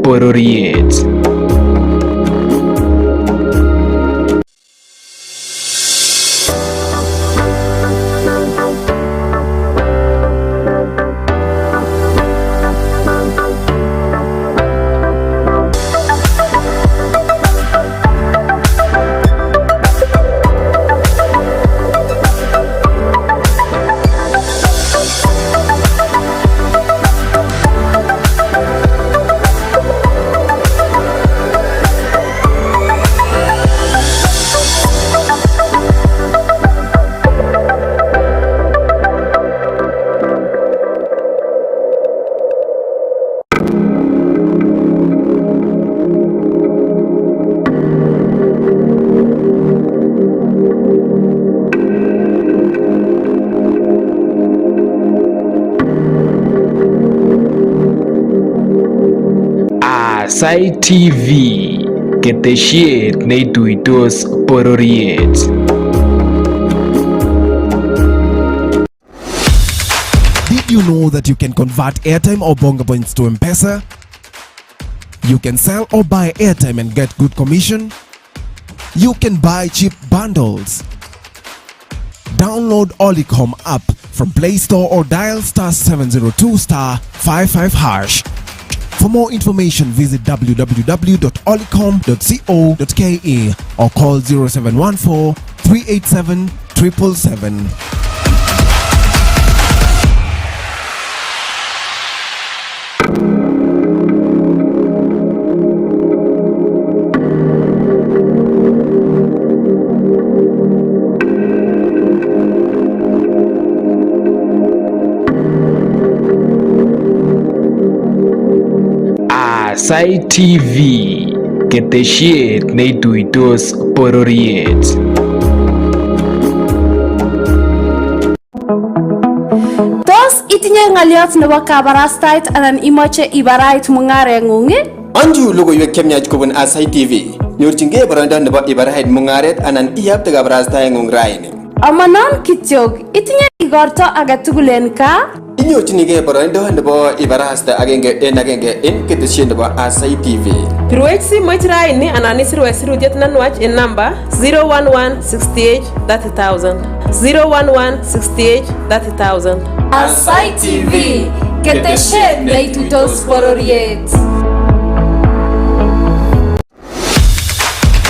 bororiet. Aasai TV, ketesiet neituitos bororiet. Did you know that you can convert airtime or bonga points to M-Pesa? You can sell or buy airtime and get good commission. You can buy cheap bundles. Download Olicom app from Play Store or dial *702*55#. For more information, visit www.olicom.co.ke or call 0714 387 777. Aasai TV, ketesiet neituitos bororiet. Tos itinye ng'aliot nebo kabarastait anan imoche ibarait mung'areng'ung? Anju logoywek chemyach kobun Aasai TV. Nyorchingei boroindo nebo ibarait mung'aret anan iyapte kabarastaeng'ung raini. Amanon kityok, itinye igorto age tugul en kaa? Inyorchinigei boroindo nebo ibarasta agenge en ketesiet nebo Aasai TV. Pirwech simoit raini anan isirwech sirutiet nenwach en namba 011 68 30,000 011 68 30,000. Aasai TV, ketesiet neituitos bororiet.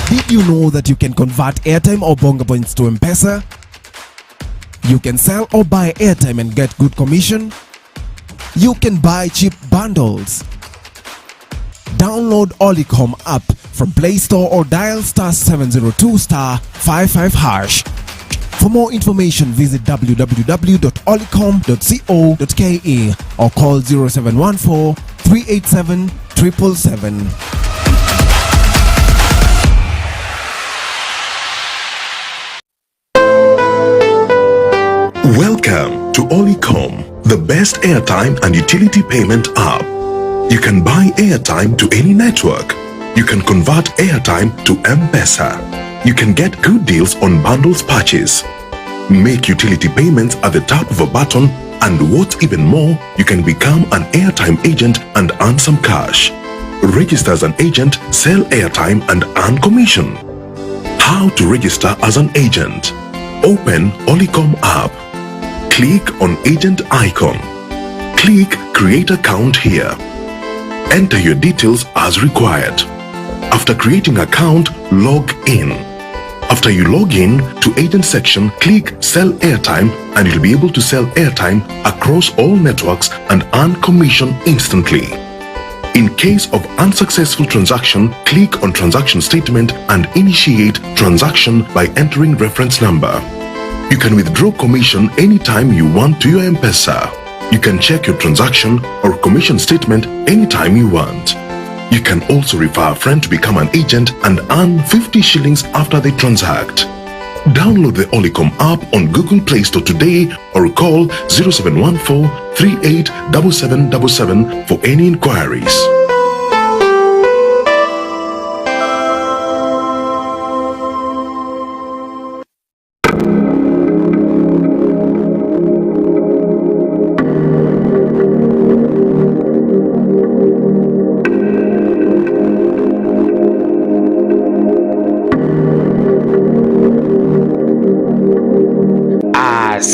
Did you know that you can convert airtime or bonga points to M-Pesa? You can sell or buy airtime and get good commission. You can buy cheap bundles. Download Olicom app from Play Store or dial *702*55#. For more information, visit www.olicom.co.ke or call 0714 387 777. Welcome to Olicom, the best airtime and utility payment app. You can buy airtime to any network. You can convert airtime to M-Pesa. You can get good deals on bundles purchase. Make utility payments at the tap of a button, and what's even more, you can become an airtime agent and earn some cash. Register as an agent, sell airtime and earn commission. How to register as an agent? Open Olicom app. Click on agent icon. Click create account here. Enter your details as required. After creating account, log in. After you log in to agent section, click sell airtime and you'll be able to sell airtime across all networks and earn commission instantly. In case of unsuccessful transaction, click on transaction statement and initiate transaction by entering reference number. You can withdraw commission anytime you want to your M-Pesa. You can check your transaction or commission statement anytime you want. You can also refer a friend to become an agent and earn 50 shillings after they transact. Download the Olicom app on Google Play Store today or call 0714 38 7777 for any inquiries.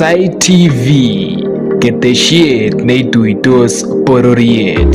Aasai TV, ketesiet neituitos bororiet.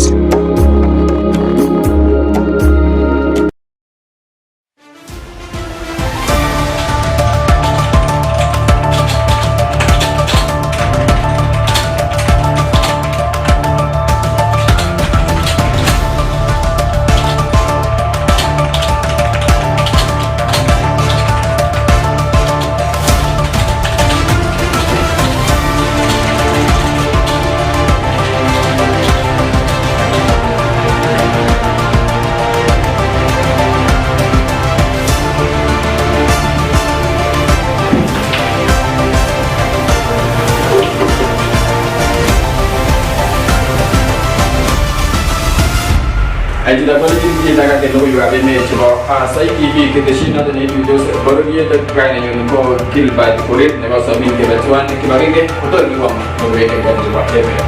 Ajuda pala kita jaga ke Logoywekab Emet coba Aasai TV ketesiet nanti neituitos bororiet kaya yang ko kilbat kulit nebo samin ke batuan kibagi ke kotor giwam Logoywekab coba Emet.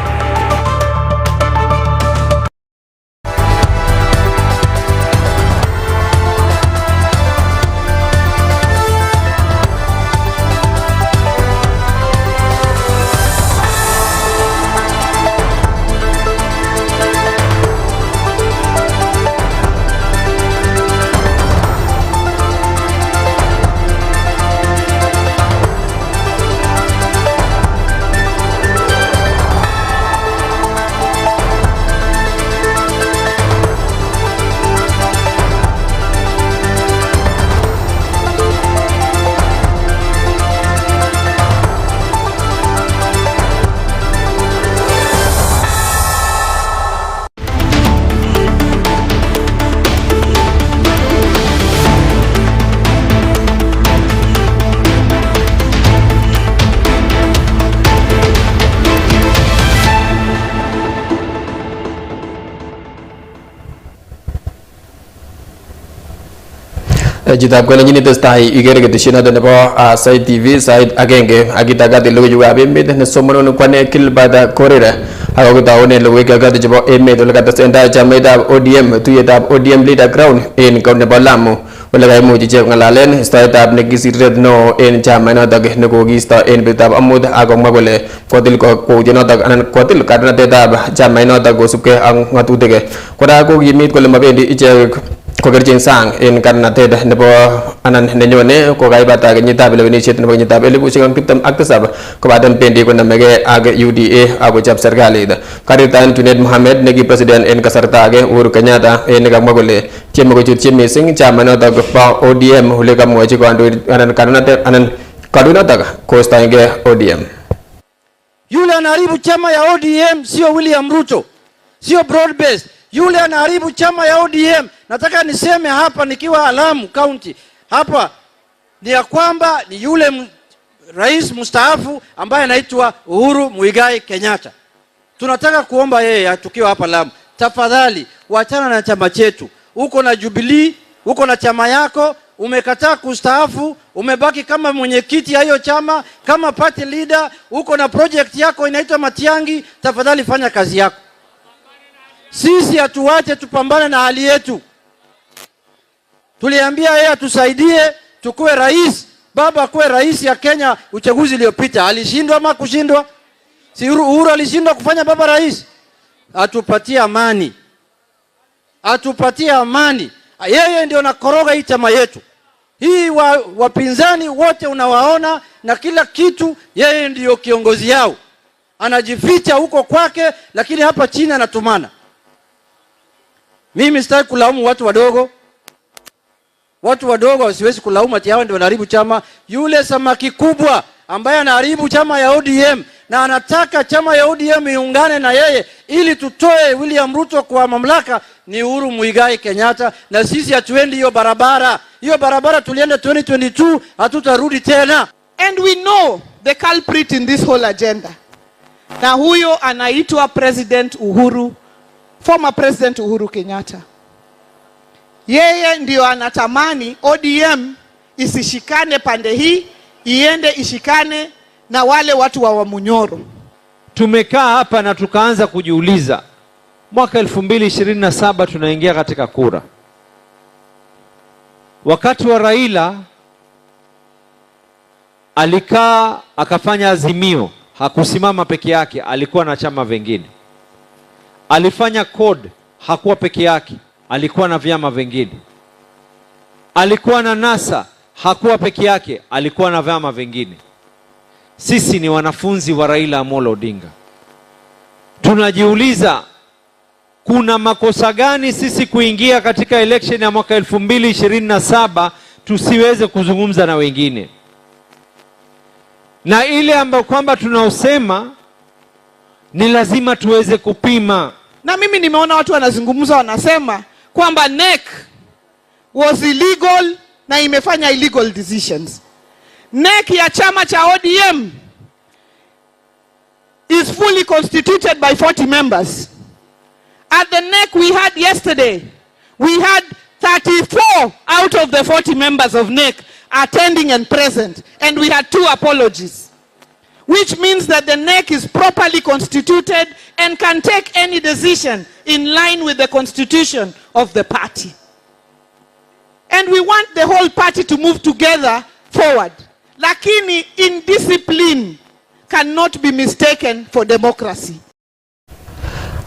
Jitab ko lañu ni testai igere gete shina de nebo Aasai TV side agenge agita gade Logoywekab Emet ne somono no kwane kilbada korera ako taone Logoywekab gade jabo Emet ole gata senda jameda ODM tuyetab ODM leader ground en kaunti nebo Lamu ole ga imuji je ngalalen staetab ne gisirret no en jamana dag ne ko gista en betab amud ako magole kodil ko jeno dag anan kodil kadna tetab jamana dag gosupke ang ngatutege koda ko yimit kole mabendi ije ko gerjen sang en karnated nebo anan nenyone ko gaibata genyitab lewenisiet nebo genyitab elibushek tiptem ak tisab ko baden pendi ko namege ag UDA ako chap serikali karitan Junaid Mohammed negi president en kasarta age Uhuru Kenyatta en gamwa kole tieme ko chutchi mising chamanoto ba ODM hule kamwochi kandoik anan kadunatak kostoenge ODM. Yule anaharibu chama ya ODM sio William Ruto, sio broad based. Yule anaharibu chama ya ODM. Nataka niseme hapa nikiwa Lamu County hapa ni ya kwamba ni yule rais mstaafu ambaye anaitwa Uhuru Muigai Kenyatta. Tunataka kuomba yeye tukiwa hapa Lamu, tafadhali wachana na chama chetu. Uko na Jubilee, uko na chama yako, umekataa kustaafu, umebaki kama mwenyekiti ya hiyo chama, kama party leader, uko na project yako inaitwa Matiangi, tafadhali fanya kazi yako. Sisi hatuache tupambane na hali yetu. Tuliambia yeye atusaidie tukue rais. Baba kuwe rais ya Kenya uchaguzi uliopita. Alishindwa ama kushindwa? Si Uhuru alishindwa kufanya baba rais? Atupatie amani. Atupatie amani. Yeye ndio nakoroga hii chama yetu. Hii wapinzani wote unawaona na kila kitu, yeye ndio kiongozi yao. Anajificha huko kwake, lakini hapa chini anatumana. Mimi sitaki kulaumu watu wadogo. Watu wadogo wasiwezi kulaumu ati hao ndio wanaharibu chama. Yule samaki kubwa ambaye anaharibu chama ya ODM na anataka chama ya ODM iungane na yeye ili tutoe William Ruto kwa mamlaka ni Uhuru Muigai Kenyatta, na sisi hatuendi hiyo barabara. Hiyo barabara tulienda 2022, hatutarudi tena. And we know the culprit in this whole agenda. Na huyo anaitwa former President Uhuru Kenyatta. Yeye ndio anatamani ODM isishikane pande hii, iende ishikane na wale watu wa Wamunyoro. Tumekaa hapa na tukaanza kujiuliza, mwaka 2027 tunaingia katika kura. Wakati wa Raila alikaa akafanya azimio, hakusimama peke yake, alikuwa na chama vingine. Alifanya code, hakuwa peke yake, alikuwa na vyama vingine. Alikuwa na NASA, hakuwa peke yake, alikuwa na vyama vingine. Sisi ni wanafunzi wa Raila Amolo Odinga. Tunajiuliza, kuna makosa gani sisi kuingia katika election ya mwaka 2027 tusiweze kuzungumza na wengine? Na ile ambayo kwamba tunaosema ni lazima tuweze kupima. Na mimi nimeona watu wanazungumza, wanasema kwamba NEC was illegal na imefanya illegal decisions. NEC ya chama cha ODM is fully constituted by 40 members. At the NEC we had yesterday, we had 34 out of the 40 members of NEC attending and present, and we had 2 apologies, which means that the NEC is properly constituted and can take any decision in line with the constitution of the party. And we want the whole party to move together forward. Lakini indiscipline cannot be mistaken for democracy.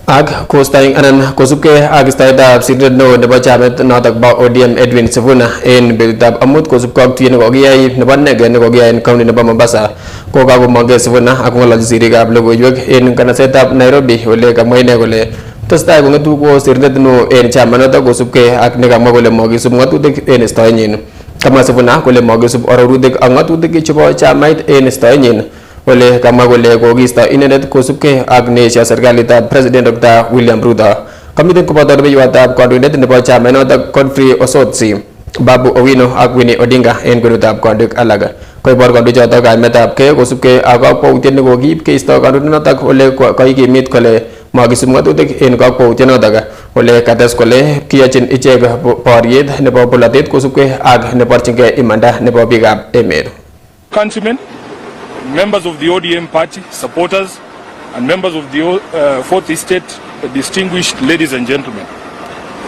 Ag kostain anan kosupke ag staida sidred no nebo chamet notak ba ODM Edwin Sifuna en betab amut kosup kok tien ko giyai nebo nege ne ko giyai en county nebo Mombasa ko ka ko mage Sifuna ak ngolal sirikab logoywek en kanasetab Nairobi ole kamwa ine kole testai ko ngetu ko sirnet no en chamanotok kosupke ak ne kamwa kole mogisub ngatutik en istoenyin. Kamwa Sifuna kole mogisub ororutik ak ngatutik chebo chamait en istoenyin. Ole kama kole kokisto inendet kosupke ak neesio serikalitab President Dr. William Ruto. Kamiten koboto rubeiwotab kandoindet nebo chamanotok Godfrey Osotsi, Babu Owino ak Winnie Odinga en kwenutab kandoik alak. Koibor kandoichotok kaimetab kei kosupke ak kakwautiet nekokiib keisto kandoindonotok ole kaikimit kole makisub ngatutik en kakwautienotok. Ole kates kole kiyochin ichek boriet nebo polatet kosupke ak neborchingei imanda nebo biikab emet. Countrymen, members of the ODM party, supporters, and members of the Fourth Estate, distinguished ladies and gentlemen.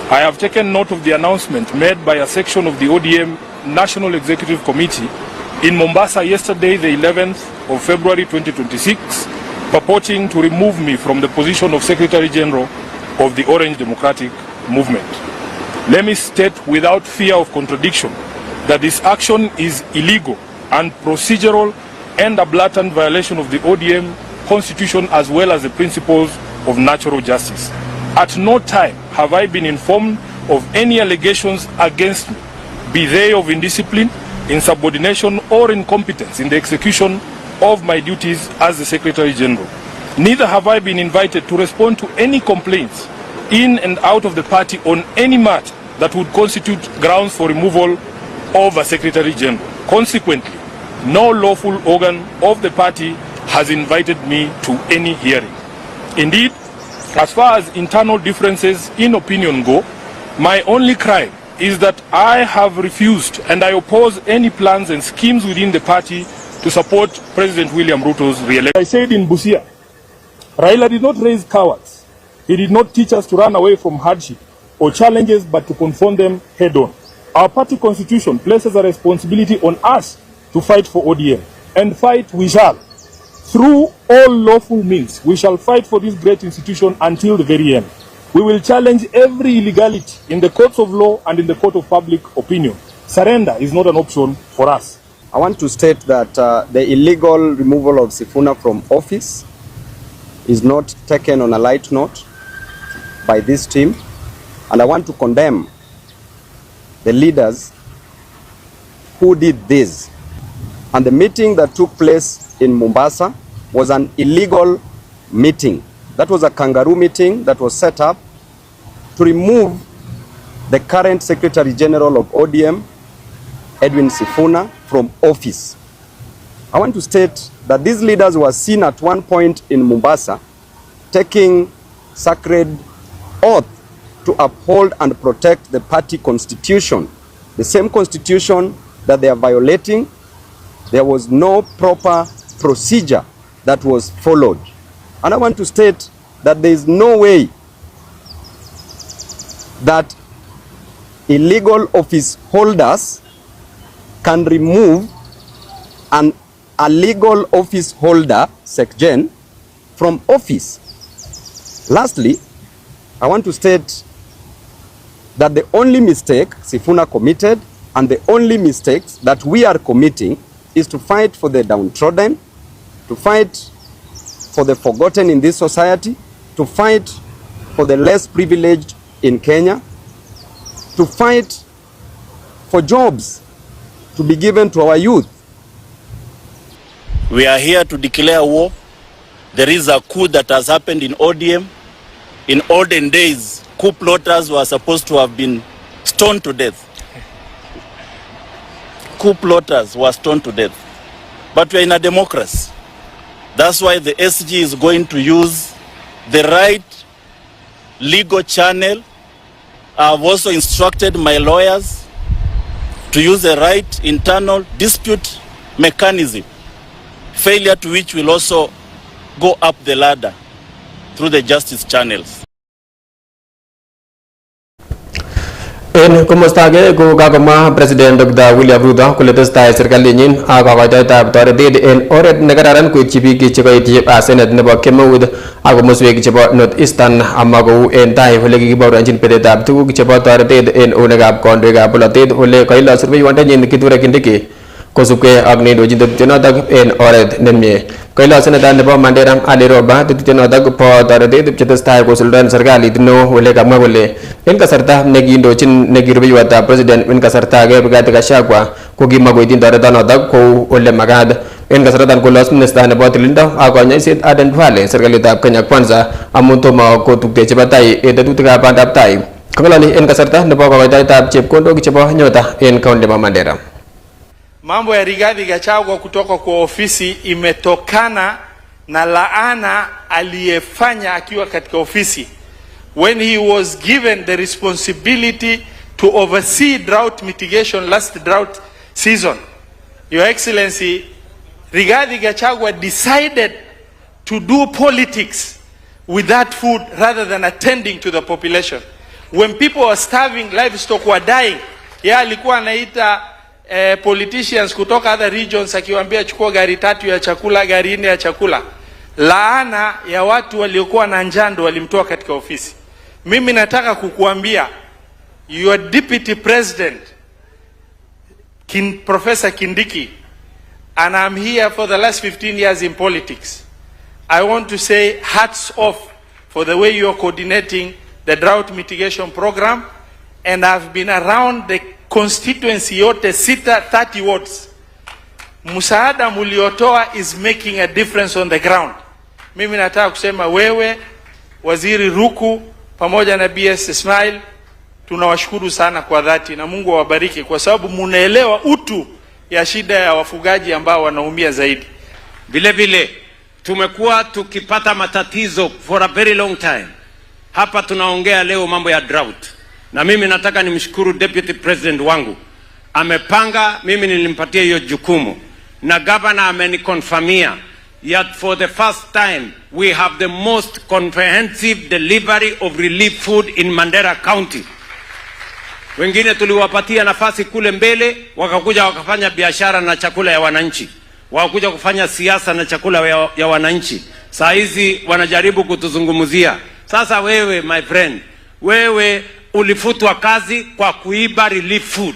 I have taken note of the announcement made by a section of the ODM National Executive Committee in Mombasa yesterday, the 11th of February 2026, purporting to remove me from the position of Secretary General of the Orange Democratic Movement. Let me state without fear of contradiction that this action is illegal and procedural and a blatant violation of the ODM constitution as well as the principles of natural justice. At no time have I been informed of any allegations against me, be they of indiscipline, insubordination or incompetence in the execution of my duties as the Secretary General. Neither have I been invited to respond to any complaints in and out of the party on any matter that would constitute grounds for removal of a Secretary General. Consequently, no lawful organ of the party has invited me to any hearing. Indeed, as far as internal differences in opinion go, my only crime is that I have refused and I oppose any plans and schemes within the party to support President William Ruto's re-election. I said in Busia, Raila did not raise cowards. He did not teach us to run away from hardship or challenges but to confront them head-on. Our party constitution places a responsibility on us to fight for ODM, and fight we shall. Through all lawful means, we shall fight for this great institution until the very end. We will challenge every illegality in the courts of law and in the court of public opinion. Surrender is not an option for us. I want to state that the illegal removal of Sifuna from office is not taken on a light note by this team, and I want to condemn the leaders who did this. And the meeting that took place in Mombasa was an illegal meeting. That was a kangaroo meeting that was set up to remove the current Secretary General of ODM, Edwin Sifuna, from office. I want to state that these leaders were seen at one point in Mombasa taking sacred oath to uphold and protect the party constitution, the same constitution that they are violating. There was no proper procedure that was followed. And I want to state that there is no way that illegal office holders can remove an a legal office holder, SecGen, from office. Lastly, I want to state that the only mistake Sifuna committed and the only mistakes that we are committing is to fight for the downtrodden, to fight for the forgotten in this society, to fight for the less privileged in Kenya, to fight for jobs to be given to our youth. We are here to declare war. There is a coup that has happened in ODM. In olden days, coup plotters were supposed to have been stoned to death. Coup plotters were stoned to death. But we are in a democracy. That's why the SG is going to use the right legal channel. I've also instructed my lawyers to use the right internal dispute mechanism, failure to which will also go up the ladder through the justice channels. En komostage ko kakoma President Dr. William Ruto kole testai serkalinyin ak kokoitoetab toretet en oret nekararan koityi biik chekoityi asenet nebo kemeut ak komoswek chebo North Eastern ama kou en tai ole kikibaoronjin betetab tuguk chebo toretet en eunekab kandoikab bolotet ole koilos rubeiwondenyin Kithure Kindiki kosubkei ak neindochin tetutienotok en oret nemie. Koilos seneta nebo Mandera Ali Roba tetutienotok bo toretet chetestai kosuldaen serikalit neo ole kamwa kole en kasarta nekiindochin nekirubeiwotab president en kasarta age Rigathi Gachagua ko kimakoityin toretonotok kou ole makat. En kasaratan kolos minista nebo tililindo ak konyoiset Aden Duale serikalitab Kenya Kwanza amun tomo kotuktechi batai tetutikab bandab tai. Kongololi en kasarta nebo kokoitoetab chepkondok chebo nyota en kaunti nebo Mandera. Mambo ya Rigathi Gachagua kutoka kwa ofisi imetokana na laana aliyefanya akiwa katika ofisi. When he was given the responsibility to oversee drought mitigation last drought season, Your Excellency, Rigathi Gachagua decided to do politics with that food rather than attending to the population. When people were starving, livestock were dying, yeye alikuwa anaita politicians kutoka other regions akiwaambia chukua gari 3 ya chakula, gari 4 ya chakula. Laana ya watu waliokuwa na njaa ndio walimtoa katika ofisi. Mimi nataka kukuambia, your deputy president Professor Kindiki, and I'm here for the last 15 years in politics. I want to say hats off for the way you are coordinating the drought mitigation program, and I've been around the constituency yote 30 wards. Musaada muliotoa is making a difference on the ground. Mimi nataka kusema wewe, Waziri Ruku pamoja na BS Ismail, tunawashukuru sana kwa dhati na Mungu awabariki kwa sababu munaelewa utu ya shida ya wafugaji ambao wanaumia zaidi. Vile vile tumekuwa tukipata matatizo for a very long time. Hapa tunaongea leo mambo ya drought. Na mimi nataka nimshukuru deputy president wangu. Amepanga, mimi nilimpatia hiyo jukumu. Na governor amenikonfirmia yet for the first time we have the most comprehensive delivery of relief food in Mandera County. Wengine tuliwapatia nafasi kule mbele, wakakuja wakafanya biashara na chakula ya wananchi. Wakakuja kufanya siasa na chakula ya wananchi. Saa hizi wanajaribu kutuzungumzia. Sasa wewe my friend, wewe ulifutwa kazi kwa kuiba relief food.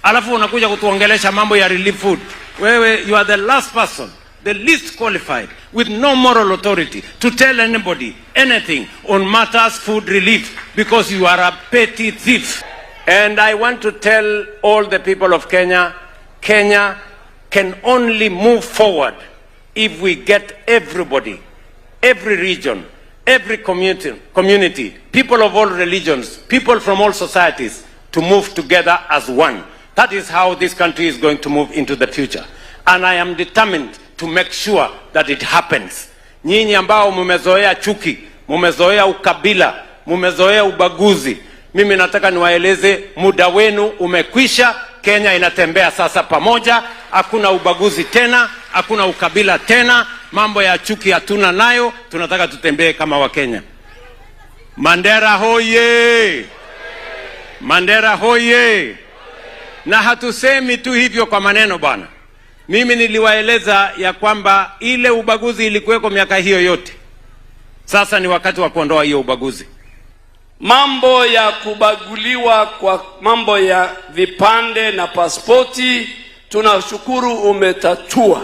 Alafu unakuja kutuongelesha mambo ya relief food. Wewe, you are the last person, the least qualified, with no moral authority to tell anybody anything on matters food relief because you are a petty thief. And I want to tell all the people of Kenya, Kenya can only move forward if we get everybody, every region, every community, people of all religions, people from all societies to move together as one. That is how this country is going to move into the future. And I am determined to make sure that it happens. Nyinyi ambao mumezoea chuki, mumezoea ukabila, mumezoea ubaguzi, mimi nataka niwaeleze muda wenu umekwisha. Kenya inatembea sasa pamoja, hakuna ubaguzi tena, hakuna ukabila tena, mambo ya chuki hatuna nayo, tunataka tutembee kama Wakenya. Mandera hoye! Mandera hoye! Na hatusemi tu hivyo kwa maneno bwana. Mimi niliwaeleza ya kwamba ile ubaguzi ilikuweko miaka hiyo yote. Sasa ni wakati wa kuondoa hiyo ubaguzi. Mambo ya kubaguliwa kwa mambo ya vipande na pasipoti, tunashukuru umetatua.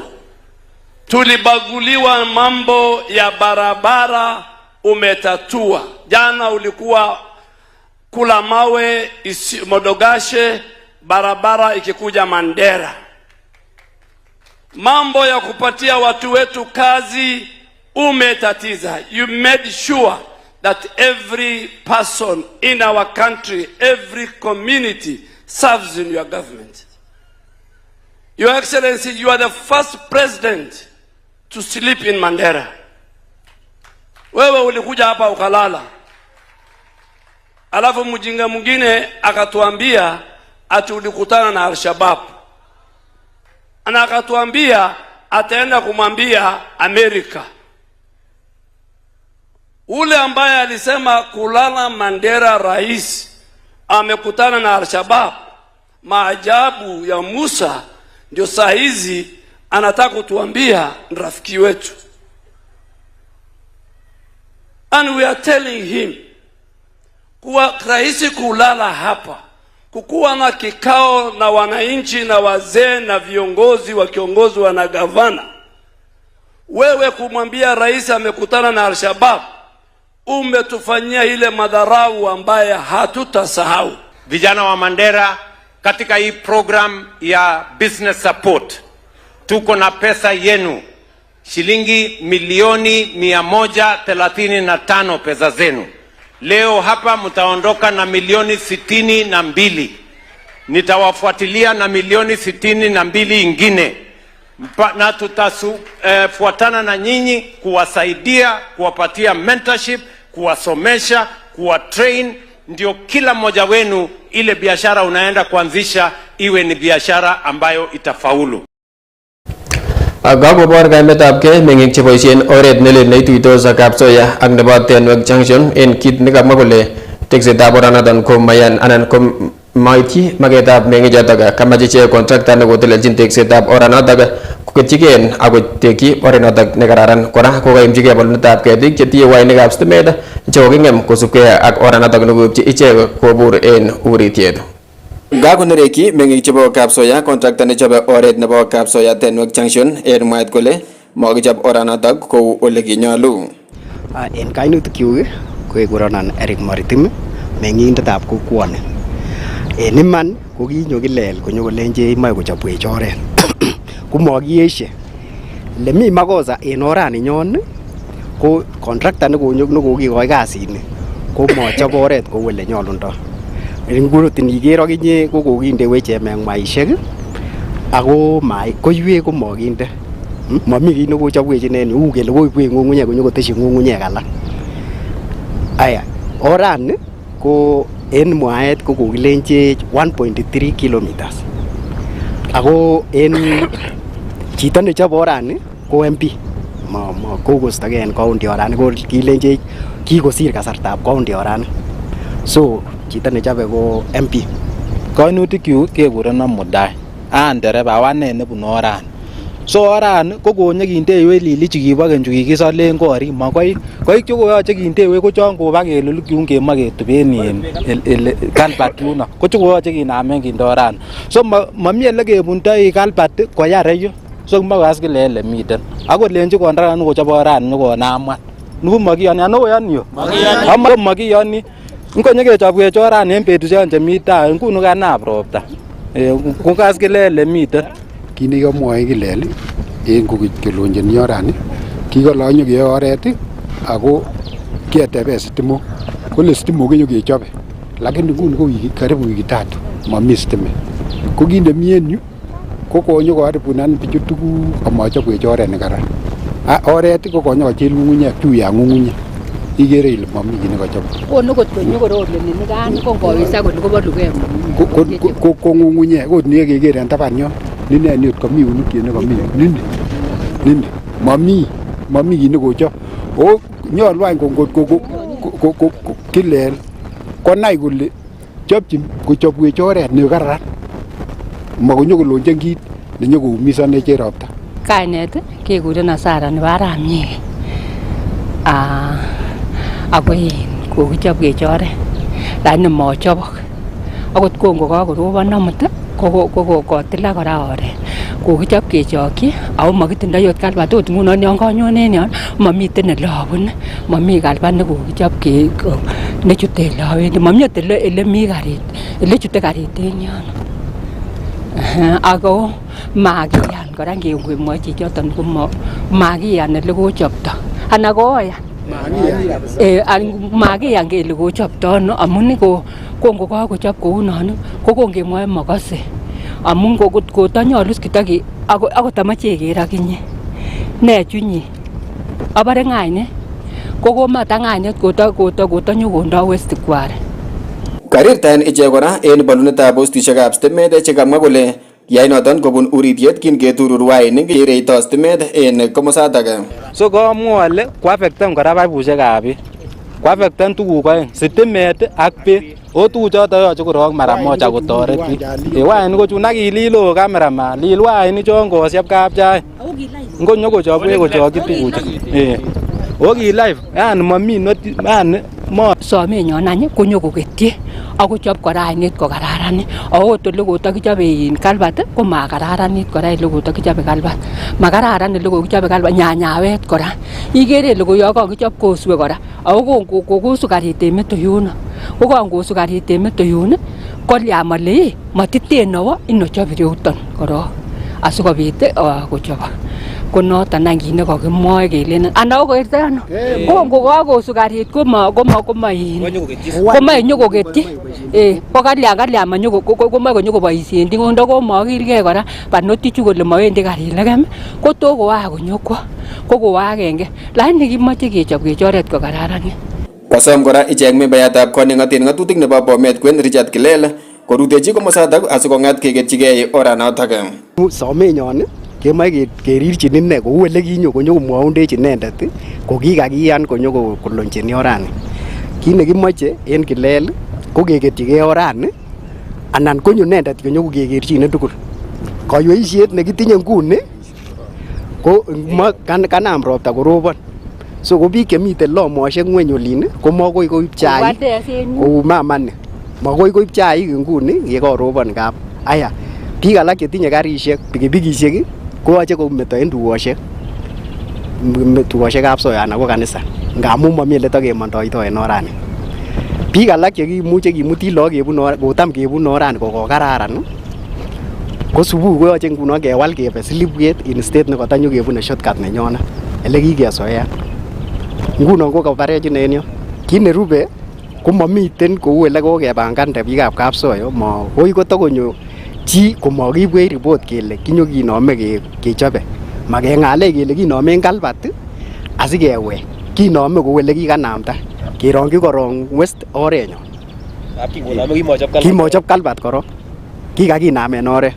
Tulibaguliwa mambo ya barabara, umetatua. Jana ulikuwa kula mawe Modogashe, barabara ikikuja Mandera. Mambo ya kupatia watu wetu kazi umetatiza. You made sure that every person in our country, every community serves in your government. Your Excellency, you are the first president to sleep in Mandera. Wewe ulikuja hapa ukalala. Alafu mjinga mwingine akatuambia ati ulikutana na Al-Shabaab. Na akatuambia ataenda kumwambia Amerika. Ule ambaye alisema kulala Mandera rais amekutana na Al-Shabaab. Maajabu ya Musa ndio saa hizi anataka kutuambia rafiki wetu. And we are telling him kuwa rahisi kulala hapa, kukuwa na kikao na wananchi na wazee na viongozi wakiongozwa na gavana. Wewe kumwambia rais amekutana na Al-Shabaab, umetufanyia ile madharau ambaye hatutasahau. Vijana wa Mandera, katika hii program ya business support tuko na pesa yenu shilingi milioni 135 pesa zenu. Leo hapa mtaondoka na milioni 62. Nitawafuatilia na milioni 62 ingine. Na tutafuatana na nyinyi kuwasaidia, kuwapatia mentorship, kuwasomesha, kuwatrain, ndio kila mmoja wenu ile biashara unaenda kuanzisha iwe ni biashara ambayo itafaulu. Agagobor kaimetabke mengik cheboisien oret nelel neituitos ak kapsoya ak nebo Tenwek Junction en kit nekamwa kole teksetab oranaton ko mayan anan ko maityi maketab mengichotok. Kamache ichek contractor nekotelelchin teksetab oranatok koketyigen akotekyi oranotok nekararan. Kora kokaimchigei bolunetab ketik chetinye wainikab stimet chekokingem kosubkei ak oranatok nekoipchi ichek kobur en uritiet. Gakonereki mengik chebo kapsoya contractor nechobe oret nebo kapsoya Tenwek Junction en mwaet kole makichob oranatok kou ole kinyalu. En kainutik kekuronon Eric Maritim, mengindetab kokwoni. En iman ko kinyo kilel konyokolenje imoe kochobwech oret. Komakieshe. Lemi makosa en oraninyon ko contractor nekokikoi kasini ko mochob oret kou ole nyolundoi. Nguru tiniker akinye ko kokindewech chemengmaishek ako koiwek ko makinde. Mami kiy nekochobwech ineni uu kele koibwech ng'ung'unyek konyokoteshi ng'ung'unyek alak. Aya, orani ko en mwaet ko kokilenjech 1.3 kilometers. Ako en chito nechobe orani ko MP. Kokostogei en county orani ko kilenjech kikosir kasartab county orani. So chito nechobe ko MP. Kainutik kekurenon Mudai. Dereba wane nebunu orani. So orani ko konyekindeiwech lilichi kibo keny kikisolen korik makoi koik chekoyoche kindeiwech ko chon koba keluluk yun kemoi ketuben en Kalbat yuno ko chekoyoche kinamen kinde orani. So mami ele kebundoi Kalbat koyare yu. So kimokas kile ele miten. Akolenji kontrakt kochob orani nyokonamwan. Nuku makiyoni ano koyoni yo. Makiyoni. Ngonye kechobwech orani en betusiek chemi tai nguni kanab ropta. Kokas kile ele miten. Kini kamwoe kilel en kolonjeni orani kikolonyo keyoe oret ako kiateben stimok kole stimok kenyokechobe lakini nguni ko karibu wiki tatu mami stimet ko kinde mi en yu ko konyokoharibunan bichu tuguk amochobwech oret nekaran. Oret ko konyokochil ng'ung'unyek juu ya ng'ung'unyek igere ile mami kiy nekochob. Kono kot konyokorobeni nikan kongowisa kole kobolugei ko ng'ung'unyek ot nekekere en taban yon nini ot komi unukiet nekomi nini mami kiy nekochob. O nyolu any ko kilel konai kole chopchin kochobwech oret nekararan makonyokolonjen kit nenyokoumisanech en ropta. Kainet kekuren Asara nebo Aramnyek. Ako kokichop kechoret lakini mochobok. Akot kongo kakorobon amut kotilak kora oret. Kokichop kechokyi ako makitindoi ot kalbat ot ngunon yon kanyone en yon mamiten ele abune. Mami kalbat nekokichop nechute ele awendi. Mami ot ele mi karit ele chute karit en yon. Ako makiyan kora ngemwochi chichoton ko makiyan ele kochopto ana koyan. Makiyan kele kochopto ano amun kongo kakochop kounon ko kongemwoe makase. Amun kotanyolu kitaki akot amache keker akinye ne chunyi abare ngainet kokomata ngainet kotanyokondo West Kware. Karirtaen ichek kora en balunetab postishekab stimet chekamwa kole yai noton kobun uritiet kin keturur wainik kereito stimet en komosatak. So komwa ale kwafekten kora paipushekab beek. Kwafekten tuguk aeng, stimet ak beek. O tuguchoton yoche korok mara moja kotoret biik. Wainik kochun ak ilil o cameraman, lil wainik chon kosyep kapchai. Ngonyo kochobwech kochokyi tuguchu. O ki live, yani mami yani somenyon any konyokoketyi akochop kora ainet kokararanit. Akot ole kotakichobe kalbat ko makararanit kora ole kotakichobe kalbat. Makararan ole kokichobe kalbat nyanyawet kora. Ikere ole koyo kakichop koswe kora. Ako kokosu karit Emet yuno. Ko kangosu karit Emet yun kolyam ale matiten nawo inochob ireuton korok asikobit kochobok. Ko noton any kit nekakimwoe kelen ana kokerto ano kongo kakosu karit komoe nyokoketyi ko kalyan komoe konyokoboisien tingondo komakilgei kora barnotichu kole mawendi karit legem ko to kowa konyokwo ko kowa agenge lakini kimoche kechob kechoret kokararanit. Kasom kora ichek membayatab koning'oten ng'atutik nebo Bomet Kwen Richard Kilel korutechi komosatak asikong'at keketchigei oranotok. Somenyon kemoe kerirchin ine kou ele kinyo konyokomwoundech inendet ko kikakiyan konyokolonchini orani. Kit nekimoche en Kilel ko keketyigei orani anan konyo inendet konyokokekerchine tugul. Kayweisiet nekitinye nguni ko kanam ropta korobon. So ko biik chemiten lomoshek ngweny olin komakoi koib chaik kou mamani. Makoi koib chaik nguni yekarobon kap. Aya, biik alak chetinye karisiek, pikipikisiek koyoche kometo en tugoshekab soya anan ko kanisa ngamun mami ele takemondoito en orani. Biik alak chekimuche kimuti lagok kotam kebun orani kokokararan ko subui koyoche ngunon kewal kebe silipwet instead nekotanyo kebune shortcut nenyonet ele kikesoea. Ngunon ko kabarech en yo. Kit nerube ko mamiten kou ele kokebangande biikab kapsoyo, makoi kotakonyo chi komakibwech report kele kinyokinome kechobe. Makeng'ale kele kinomen kalbat asikewek. Kinome kou ele kikanamda. Kerongyi korong west orenyon. Kimochop kalbat korong. Kikakinamen oret.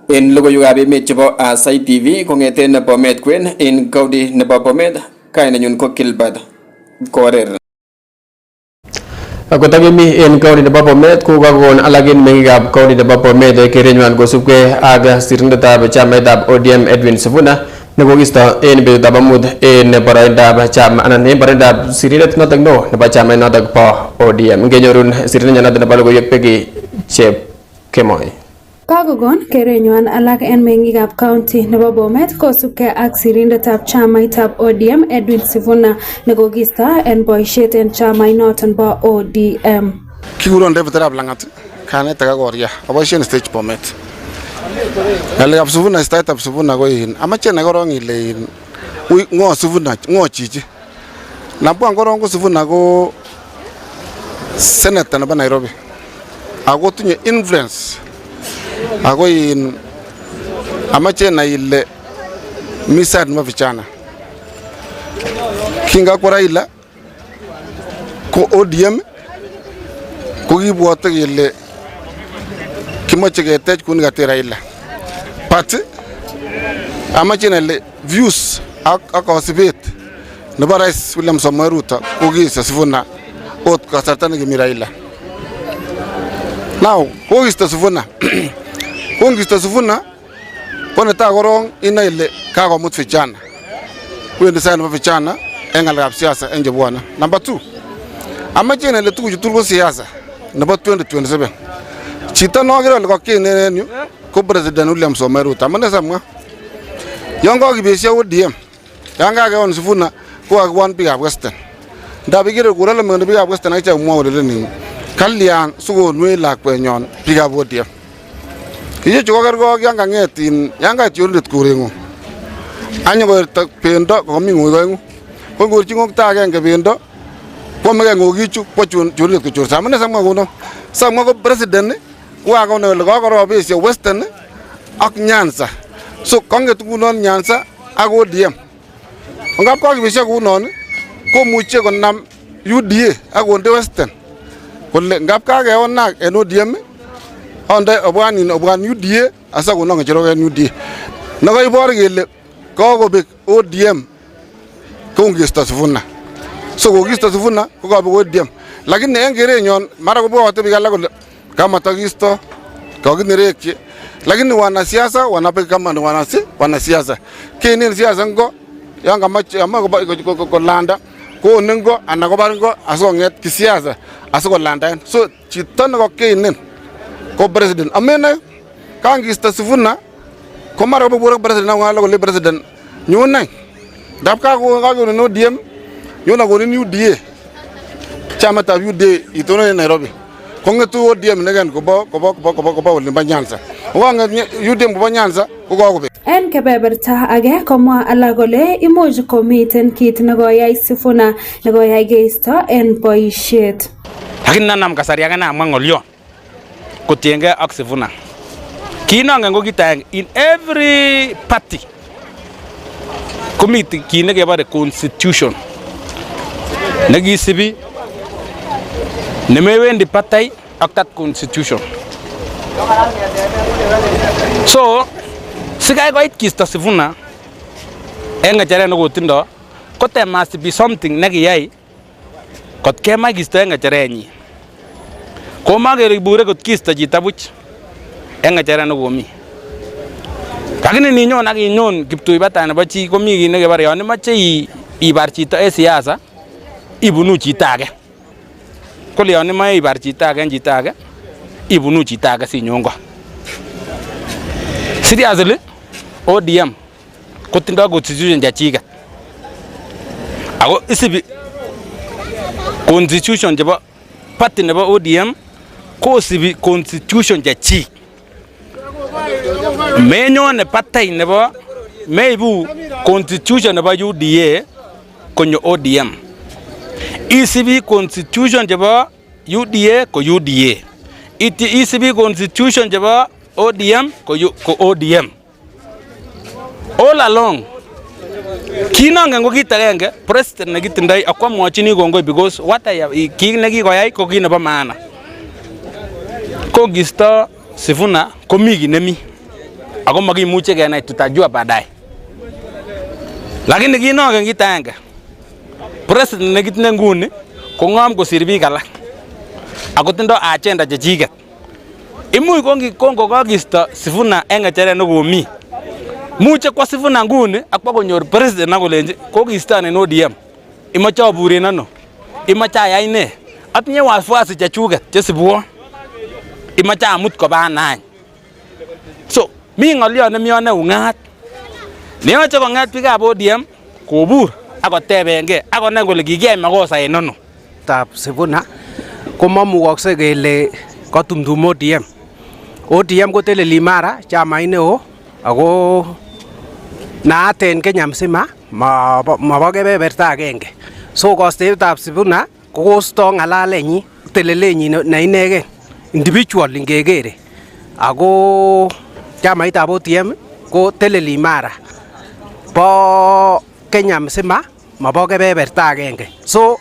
En logoywekab emet chebo Aasai TV kong'eten Bomet Kwen en county nebo Bomet, kainenyun ko Gilbert Korir. Kotakemi en county nebo Bomet ko kakon alak en meng'ikab county nebo Bomet kerenywan kosubkei ak sirindetab chamaitab ODM Edwin Sifuna nekokisto en betutab amut en boroindab chama anan en boroindab sirindet notok no nebo chamait notok bo ODM. Ngenyorun sirindet notok nebo logoiwek Peggy Chepkemoi. Kakokon kerenywan alak en meng'ikab county nebo Bomet kosubkei ak sirindetab chamaitab ODM Edwin Sifuna nekokisto en boisiet en chamainoton bo ODM. Kikuron David Arap Langat kanet akakoria aboisien stage Bomet. Ngalekab Sifuna istaetab Sifuna ko amache ne korong ile ngo Sifuna ngo chichi. Nambwan korong ko Sifuna ko senator nebo Nairobi. Ako tinye influence ako amache na ile misad ma vijana kinga kwa Raila ko ODM ko kibwote kele kimoche ketech kuni kate Raila but amache na ile views ak kasibet nebo Rais William Samoei Ruto ko kisa Sifuna ot kasarta nekimi Raila. Now ko kista Sifuna Kongista Sifuna Ko netai korong inoe ile kakomut vijana. Wendi sana nebo vijana en ngalekab siasa en chebwana. Number 2. Amache ile tuguchu tugul ko siasa nebo 2027. Chito nokere ile kakinen en yu ko President William Samoei Ruto. Amune samwa. Yon kakibesio ODM. Yan kakeon Sifuna ko kakiwon biikab Western. Ndabikire kurale mengene biikab Western akicha umwa kole ni kallian sikonwei lakwenyon biikab ODM. Ichechu ko kergok yan kangetin yan kait yorindet korengung. Anyo ko bendo komi ngoikoingung. Ko ngorchi ngokta agenge bendo kwamege ngokichu kwa yorindet kochorsa. Amune samwa kono. Samwa ko president wakone ole kakorobesio Western ak Nyanza. So konget ngunon Nyanza ak ODM. Ngap kakibesio kunon komuche konam UDA ak konde Western. Kole ngap kakeonak en ODM onde obwan UDA asa konon ngechero en UDA. Nakaibor kele kakobek ODM kongesto Sifuna. So kokisto Sifuna ko kabek ODM. Lakini en kerenyon mara kobwote biik alak kole kamatakisto kakinerekyi. Lakini wanasiasa wanabeki kama ni wanasiasa. Kenen siasa ngo yang kamache kolanda ko nengo anakobar ngo asonget kisiasa asokolanda. So chito nekokenen ko president amene kangisto Sifuna ko mara kobure president ngalo ko president nyunai dab ka ko no ODM nyuna ko ni UDA chama ta UDA itono en Nairobi kongetu ODM negen ko wole Nyanza wanga UDM ko Nyanza ko kobe. En kebeberta age komwa alak kole imuch komiten kit nekoyai Sifuna nekoyai keisto en boisiet. Lakini nanam kasari age namwa ngolyon kotienge ak Sifuna. Kinongen ko kitang in every party komiti kit nekebare constitution nekisibi nemewendi patai ak that constitution. So sikai koit kisto Sifuna en ngecheret nekotindo ko there must be something nekiyai kot kemach kisto en ngecherenyin. Ko makeribure kot kisto chito buch en ngecheret nekomi. Lakini ninyon ak inyon kiptuibata nebo chi komi kit nekebare yon imoche ibar chito en siasa ibunu chito age. Kole yon imoche ibar chito age en chito age ibunu chito age sinyon ko. Seriously ODM kotindo constitution chachiket. Ako isibi constitution chebo party nebo ODM kosibi constitution chachik. Menyone patai nebo meibu constitution nebo UDA konyo ODM. Isibi constitution chebo UDA ko UDA. Isibi constitution chebo ODM ko ODM. All along kinongen ko kit agenge president nekitindoi akwamwachini kongoi because what kit nekikoyai ko kit nebo maana. Ko kisto Sifuna komi kit nemi ako makimuche kenai tutajua baadaye. Lakini kinongen kit agenge president nekitinye nguni ko ngom kosir biik alak ako tindo agenda chechiket. Imuch kongo kakisto Sifuna en ngecheret nekomi muche kwa Sifuna nguni akwa konyor president nakolenji kokisto en ODM imoche aburen ano imoche ayai ne atinye wasiwasi chechuket chesibwon imoche amut koba any. So mi ngolyon nemion neungat neyoche konget biikab ODM kobur akotebenge akonai kole kikiyai makosa en ano. Tab Sifuna komamukokse kele katumtum ODM. ODM koteleli imara chamait neo ako naat en Kenya mzima mabo kebeberta agenge. So kostetab Sifuna kokosto ngalalenyin telelenyin ne inegen individual ingekere ako chamaitab ODM ko teleli imara bo Kenya mzima mabo kebeberta agenge. So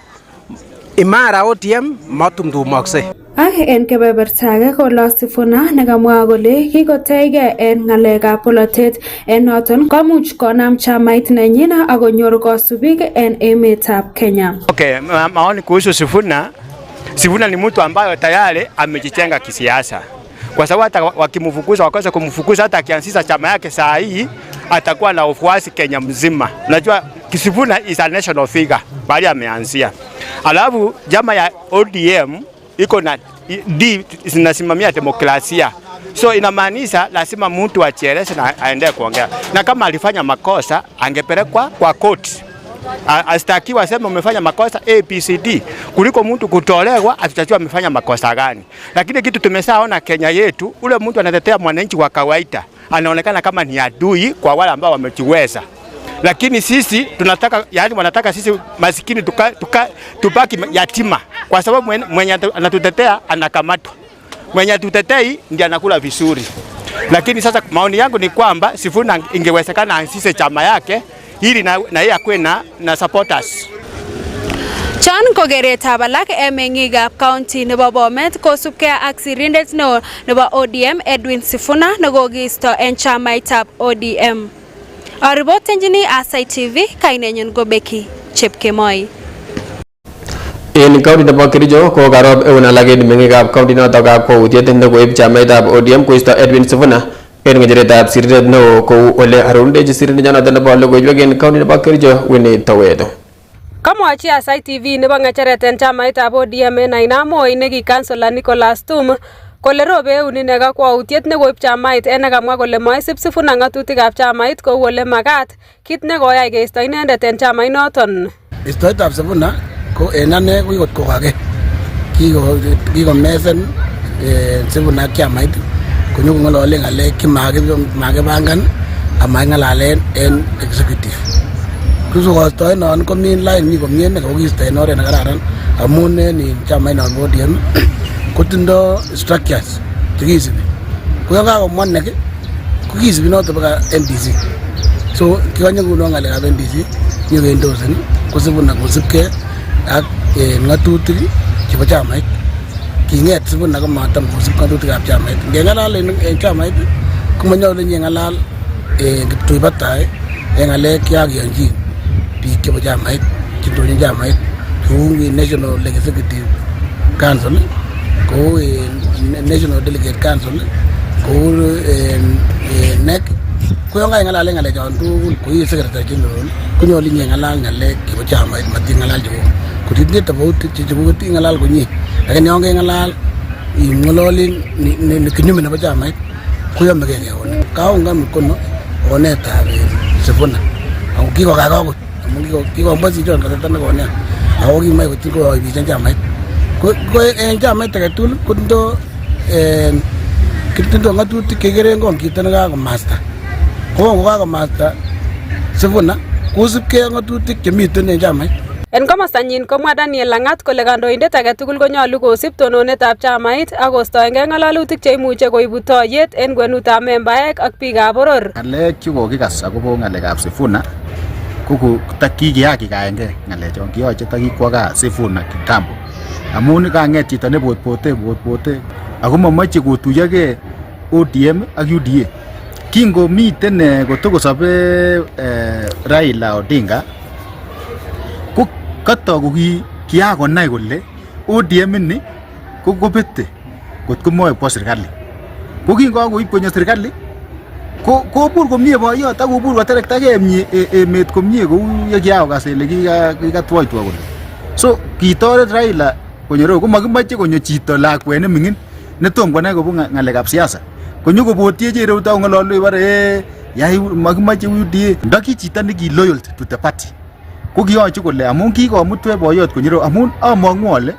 imara ODM matumtumokse. Ak en kebeberta age ko Sifuna nekamwa kole kikoteige en ngalekab polotet en noton komuch konam chamait nenyin ak konyor kosubik en emetab Kenya. Okay, maoni kuhusu Sifuna. Sifuna ni mtu ambaye tayari amejitenga kisiasa. kwa sababu hata wakimfukuza wakose kumfukuza, hata akianzisha chama yake saa hii atakuwa na ufuasi Kenya mzima. Unajua Sifuna is a national figure bali ameanzia. Alafu chama ya ODM iko na zinasimamia demokrasia. So inamaanisha lazima mtu acheleze na aendelee kuongea. Na kama alifanya makosa angepelekwa kwa court. Astakiwa aseme umefanya makosa ABCD kuliko mtu kutolewa asitajua amefanya makosa gani. Lakini kitu tumeshaona Kenya yetu, ule mtu anatetea mwananchi wa kawaida anaonekana kama ni adui kwa wale ambao wamejiweza. Lakini sisi tunataka, yani wanataka sisi masikini tubaki yatima kwa sababu mwenye anatutetea anakamatwa. Mwenye atutetei ndiye anakula vizuri. Lakini sasa maoni yangu ni kwamba Sifuna ingewezekana aanzishe chama yake ili na yeye akwe na supporters. Chan ko geretab alak meng'ikab county nebo Bomet kosubkei ak sirindet neo nebo ODM Edwin Sifuna nekokiisto en chamaitab ODM. Aripotenjini Aasai TV, kainenyun ko Becky Chepkemoi. En county nebo Kericho ko karob eun alak en meng'ikab county notok koutiet nekoib chamaitab ODM koisto Edwin Sifuna en ng'echeretab sirindet neo kou ole arorundechi sirindet noton nebo logoiwek en county nebo Kericho Winnie Toweto. Kamwachi Aasai TV nebo ng'echeret en chamaitab ODM en Ainamoi nekikansela Nicholas Tum kole robe eun ine kakwautiet nekoib chamait en nekamwa kole maisib Sifuna ng'atutikab chamait kou ole makat, kit nekoyai keisto inendet en chamainoton. Istoetab Sifuna ko en ane ko kokake kikomesen Sifuna ak chamait konyokong'ololen ng'alek chemakipangan amang'alalen en executive. Kusokostoen non komi line ni komie nekokisto en oret nekararan amun en chamait non ODM kotindo structures chekisibi. Ko yon kakomwa nek ko kisibi noton baka NDC. So kikonye ngunon ng'alekab NDC nyokendosen ko Sifuna kosibkei ak ng'atutik chebo chamait. King'et Sifuna komatam kosib ng'atutikab chamait. Ngeng'alal en chamait komanyolu nyeng'alal kiptuibo tai en ng'alek chekakiyonjin biik chebo chamait chendochin chamait kou National Executive Council, kou National Delegate Council, kou NEC. Ko yon kang'alal en ng'alechon tugul kou Secretary General konyolu nyeng'alal ng'alek chebo chamait mating'alal chebo kotitinye tofauti chechekuket ing'alal komie. Lakini yon keng'alal ing'ololi ni kinyume nebo chamait koyomegei keone. Kaungan mkono onetab Sifuna ako kikokakakut amun kikomwa chichon kasarta nekonia ako kimoe koyoibisen chamait. Ko en chamait agetugul kotindo ng'atutik kekeren kong chito nekakomasta. Ko kakomasta Sifuna kosibkei ak ng'atutik chemiten en chamait. En komostanyin komwa Daniel Lang'at kole kandoindet agetugul konyolu kosib tononetab chamait ak kostoengei ng'alalutik cheimuche koibu toyet en kwenutab membaek ak biikab boror. Ng'alek chekokikas akobo ng'alekab Sifuna ko kikiyakikaengei ng'alechon kiyoche takikwo gaa Sifuna kitambo amun kang'et chito nebotbote ako momoche kotuyogei ODM ak UDA. Kingomiten kotokosobe Raila Odinga ko katoku kiakonai kole ODM ini kobete kot komoe kwo serikali. Ko kingokoib konyo serikali kobur komie boyot ak kobur koterektagei emet komie kou yekiakokas ele kikatwoitwo kole. So kitoret Raila konyo ko makimoche konyo chito lakwet neming'in netom konai kobu ng'alekab siasa. Konyo kobotiech ireu tau ng'ololwe bare yai makimoche UDA. Ndaki chito neki loyal to the party ko kiyoche kole amun kikomutwe boyot konyo amun among'u ole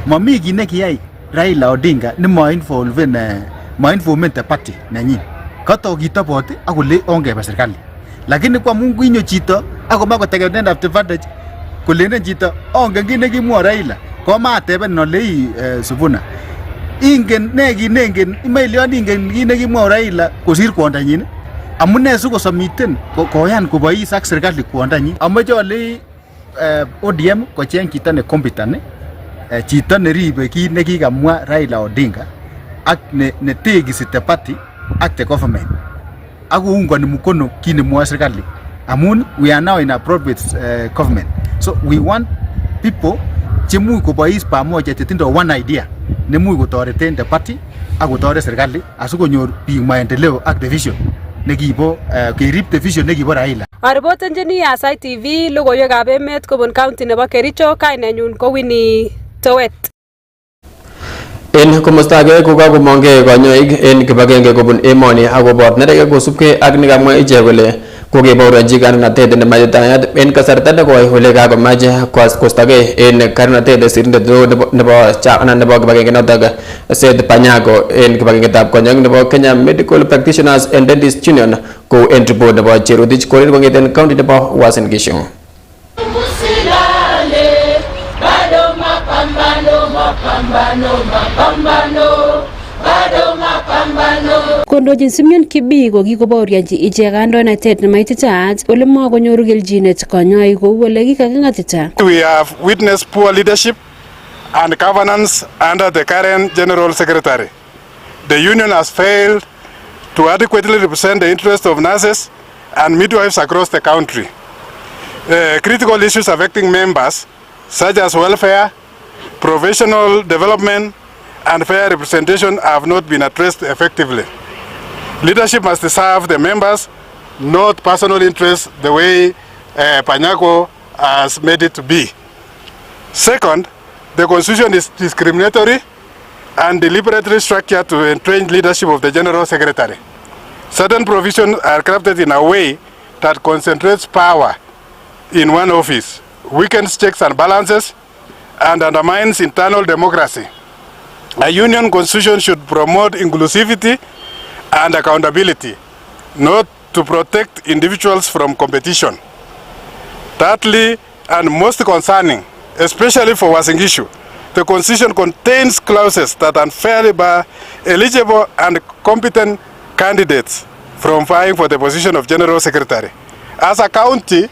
mami kiy nekiyai Raila Odinga ma-involven the party nenyin. Kato kitobot akole ongebe serikali. Lakini kwa amun kinyo chito akoma kotegemea advantage kolenen chito ongen kiy nekimwa Raila komateben ole Sifuna. Ingen nengen imailion ingen kiy nekimwa Raila kosir kwondanyin. Amune sikosomiten koyan kobois ak serikali kwondanyin. Amoche ole ODM kocheng chito ne competent, chito neribe kiy nekikamwa Raila Odinga ak netekisi the party ak the government. Ak koungani mkono kiy nemwoe serikali. Amun we are now in a appropriate government. So we want people chemuch kobois pamoja chetindo one idea nemuch kotoreten the party akotoret serikali asikonyor biik maendeleo ak division nekibo kerib division nekibo Raila. Aripotenjini Aasai TV logoywekab emet kobun county nebo Kericho, kainenyun ko Winnie Towet. En komosta age kokakomongei kanyoik en kibagenge kobun emoni akobor neregek kosubkei ak nekamwa ichek kole kokebaorionji kandoinatet nemaititayat en kasarta nekoi ole kakomache kostagei en kandoinatet sirindet nebo kibagenge notok Seth Panyako en kibagengetab kanyoik nebo Kenya Medical Practitioners and Dentists Union ko en report nebo Cherotich Korir kong'eten county nebo Uasin Gishu. Kondochin Simeon Kibi kokikobaorionji ichek kandoinatet nemaititaat ole makonyoru keljinet kanyoik kou ole kikaking'atita. We have witnessed poor leadership and governance under the current General Secretary. The union has failed to adequately represent the interests of nurses and midwives across the country. Critical issues affecting members such as welfare, professional development and fair representation have not been addressed effectively. Leadership must serve the members, not personal interests the way Panyako has made it to be. Second, the constitution is discriminatory and deliberately structured to entrench leadership of the General Secretary. Certain provisions are crafted in a way that concentrates power in one office, weakens checks and balances, and undermines internal democracy. A union constitution should promote inclusivity and accountability, not to protect individuals from competition. Thirdly, and most concerning, especially for Uasin Gishu, the constitution contains clauses that unfairly bar eligible and competent candidates from vying for the position of General Secretary. As a county,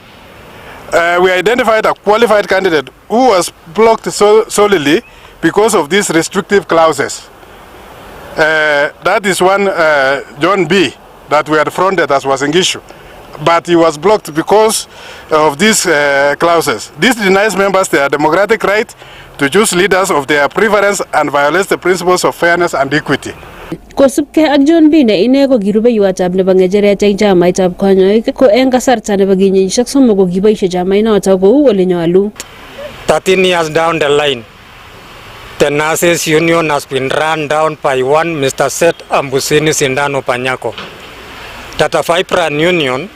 we identified a qualified candidate who was blocked solely because of these restrictive clauses. That is one John B. that we had fronted as Uasin Gishu, but he was blocked because of these clauses. This denies members their democratic right to choose leaders of their preference and violates the principles of fairness and equity. Kosubkei ak John B ne ine ko kirubeiwotab nebo ng'echeret eng chamaitab kanyoik ko eng kasarta nebo kenyisiek 3 ko kiboisie chamainoto kou ole nyolu. 13 years down the line, the nurses union has been run down by one Mr. Seth Ambusini Sindano Panyako. Tata Fibran Union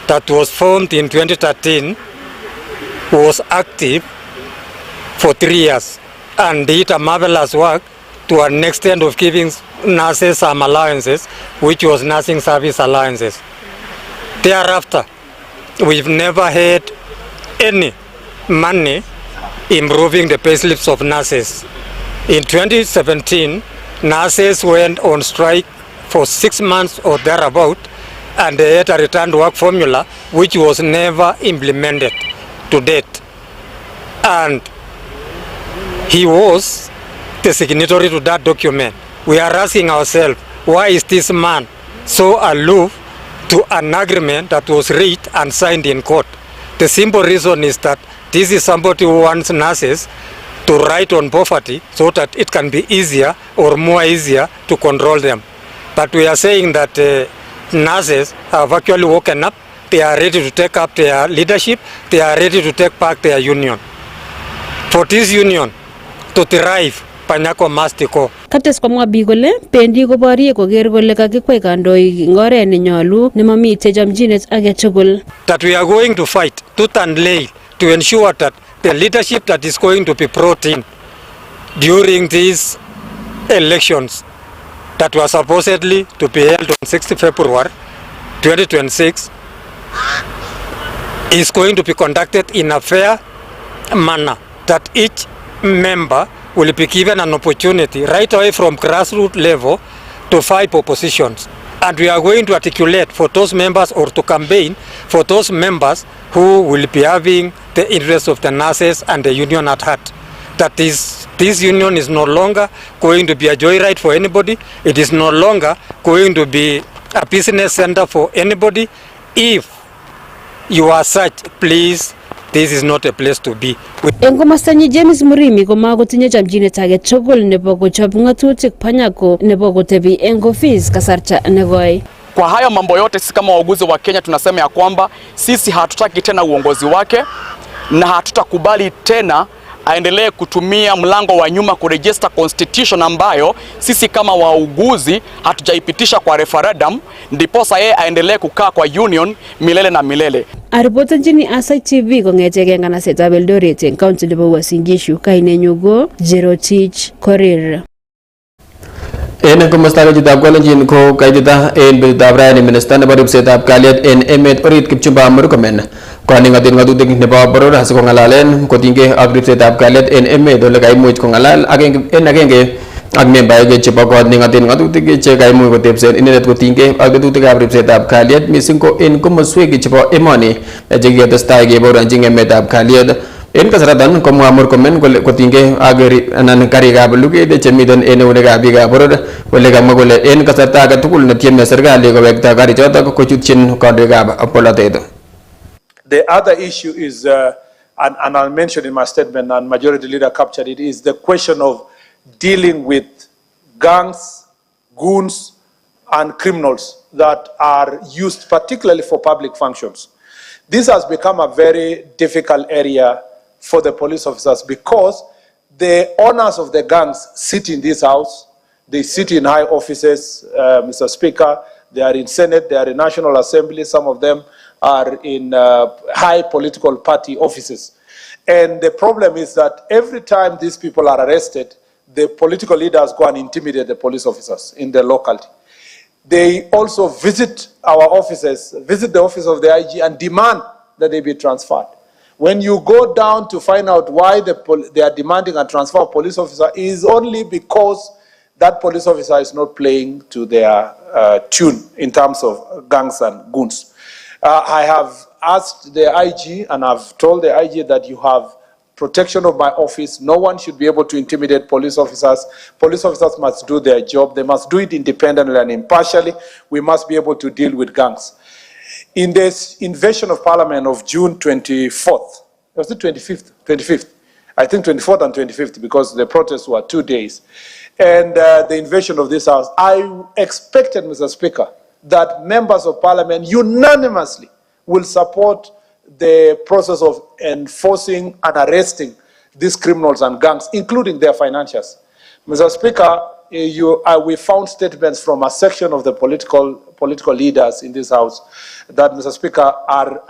that was formed in 2013 was active for 3 years and did a marvelous work to an extent of giving nurses some allowances, which was nursing service allowances. Thereafter, we've never had any money improving the payslips of nurses. In 2017, nurses went on strike for 6 months or thereabout, and they had a return to work formula which was never implemented to date. And he was the signatory to that document. We are asking ourselves, why is this man so aloof to an agreement that was reached and signed in court? The simple reason is that this is somebody who wants nurses to write on poverty so that it can be easier or more easier to control them. But we are saying that nurses have actually woken up. They are ready to take up their leadership. They are ready to take back their union. For this union to thrive, Panyako must go. Kates komwa biik kole bendi koborye koker kole kakikwei kandoik eng oret nenyolu nemamite chamchinet age tugul. That we are going to fight tooth and nail to ensure that the leadership that is going to be brought in during these elections that were supposedly to be held on 6th February 2026 is going to be conducted in a fair manner, that each member will be given an opportunity right away from grassroots level to fight oppositions. And we are going to articulate for those members or to campaign for those members who will be having the interests of the nurses and the union at heart. That this union is no longer going to be a joyride for anybody. It is no longer going to be a business center for anybody. If you are such, please this is not a place to be. Eng komastanyi James Murimi komakotinye chamchinet age tugul nebo kochob ng'atutik panyako nebo kotebi eng office kasarta negoi. Kwa haya mambo yote, sisi kama wauguzi wa Kenya tunasema ya kwamba sisi hatutaki tena uongozi wake na hatutakubali tena aendelee kutumia mlango wa nyuma kurejista constitution ambayo sisi kama wauguzi hatujaipitisha kwa referendum, ndiposa yeye aendelee kukaa kwa union milele na milele. Aripotanjini Aasai TV kong'eteke nganasetab Eldoret eng county nebo Uasin Gishu, kainenyu ko Jerotich Korir. En komosta chitab Kalenjin ko kaitita en betutab rani minister nebo ripsetab kalyet en emet orit Kipchumba Murkomen koningotin ng'atutik nebo boror asikong'alalen kotinygei ak ripsetab kalyet en emet ole kaimuch kong'alal agenge ak membaek chebo kot ningotin ng'atutik che kaimuch kotebsen inendet kotinygei ak tetutikab ripsetab kalyet mising ko en komoswek chebo emoni che kiketestai keboronjin emetab kalyet. En kasaratan komwa Murkomen kole kotinygei ak karikab luget chemiten en eunekab biikab boror kole kamwa kole en kasarta age tugul netieme serikali kowekta karichotok kochutyin kandoikab polatet. The other issue is, and I'll mention in my statement, and Majority Leader captured it, is the question of dealing with gangs, goons, and criminals that are used particularly for public functions. This has become a very difficult area for the police officers because the owners of the gangs sit in this house, they sit in high offices, Mr. Speaker, they are in Senate, they are in National Assembly, some of them are in high political party offices. And the problem is that every time these people are arrested, the political leaders go and intimidate the police officers in the locality. They also visit our offices, visit the office of the IG and demand that they be transferred. When you go down to find out why they are demanding a transfer of police officer, it is only because that police officer is not playing to their tune in terms of gangs and goons. I have asked the IG and I've told the IG that you have protection of my office. No one should be able to intimidate police officers. Police officers must do their job. They must do it independently and impartially. We must be able to deal with gangs. In this invasion of Parliament of June 24th, was it 25th? 25th. I think 24th and 25th because the protests were 2 days. And the invasion of this house, I expected, Mr. Speaker, that members of Parliament unanimously will support the process of enforcing and arresting these criminals and gangs, including their financiers. Mr. Speaker, we found statements from a section of the political leaders in this House that, Mr. Speaker, are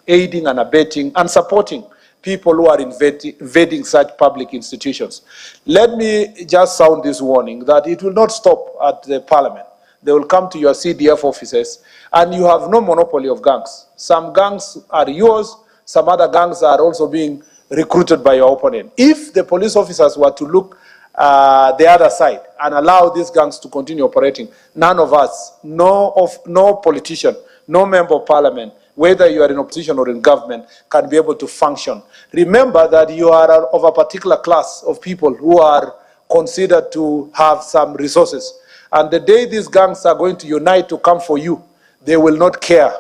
aiding and abetting and supporting people who are invading such public institutions. Let me just sound this warning that it will not stop at the Parliament. They will come to your CDF offices, and you have no monopoly of gangs. Some gangs are yours, some other gangs are also being recruited by your opponent. If the police officers were to look the other side and allow these gangs to continue operating, none of us, no politician, no member of Parliament, whether you are in opposition or in government, can be able to function. Remember that you are of a particular class of people who are considered to have some resources. And the day these gangs are going to unite to come for you, they will not care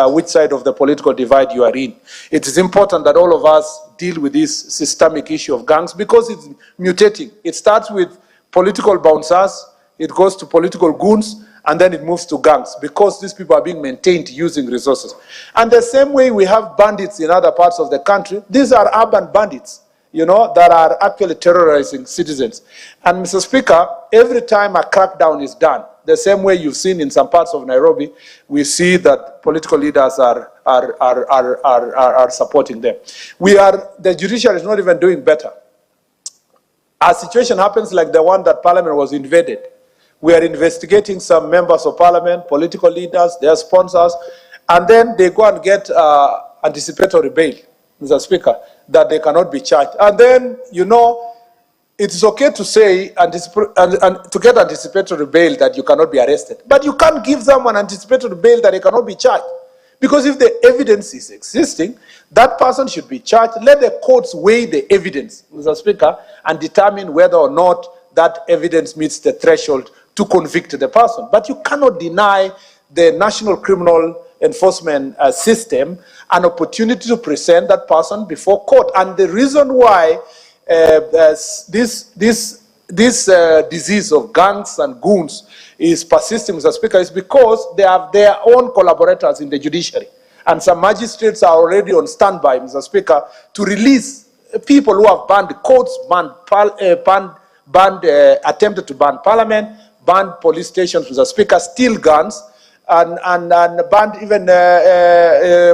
which side of the political divide you are in. It is important that all of us deal with this systemic issue of gangs because it's mutating. It starts with political bouncers, it goes to political goons, and then it moves to gangs because these people are being maintained using resources. And the same way we have bandits in other parts of the country, these are urban bandits, that are actually terrorizing citizens. And Mr. Speaker, every time a crackdown is done, the same way you've seen in some parts of Nairobi, we see that political leaders are supporting them. The judiciary is not even doing better. A situation happens like the one that Parliament was invaded. We are investigating some members of Parliament, political leaders, their sponsors, and then they go and get anticipatory bail, Mr. Speaker, that they cannot be charged. And then, it is okay to say and to get anticipatory bail that you cannot be arrested, but you can't give someone anticipatory bail that they cannot be charged. Because if the evidence is existing, that person should be charged. Let the courts weigh the evidence, Mr. Speaker, and determine whether or not that evidence meets the threshold to convict the person. But you cannot deny the National Criminal Enforcement System an opportunity to present that person before court. And the reason why this disease of gangs and goons is persisting, Mr. Speaker, is because they have their own collaborators in the judiciary. And some magistrates are already on standby, Mr. Speaker, to release people who have banned courts, attempted to ban parliament, banned police stations, Mr. Speaker, steal guns, and banned even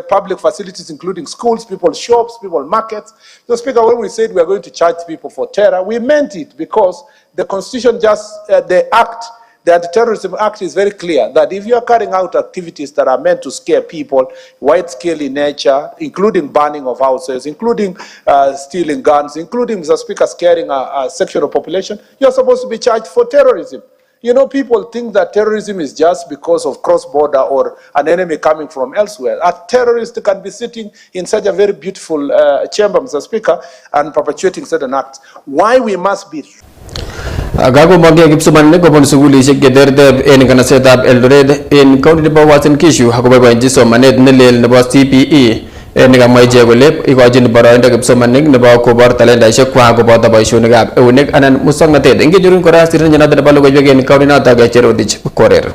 public facilities, including schools, people's shops, people's markets. Mr. Speaker, when we said we are going to charge people for terror, we meant it because the Constitution the Anti-Terrorism Act is very clear that if you are carrying out activities that are meant to scare people, wide-scale in nature, including burning of houses, including stealing guns, including, Mr. Speaker, scaring a section of population, you're supposed to be charged for terrorism. You know, people think that terrorism is just because of cross-border or an enemy coming from elsewhere. A terrorist can be sitting in such a very beautiful chamber, Mr. Speaker, and perpetuating certain acts. Why we must be... Gago magi kipsomaninik kobun sugulishek cheterter en kanasetab Eldoret en county nebo Uasin Gishu akoboiboenchi somanet nelel nebo CPE nekamwa ichek kole ikochin boroindo kipsomaninik nebo kobor talentaisiek kwak koboto boisionikab eunek anan musoknotet. Ingechurun kora sirindet noton nebo logoiwek en county noton Cherotich Korer.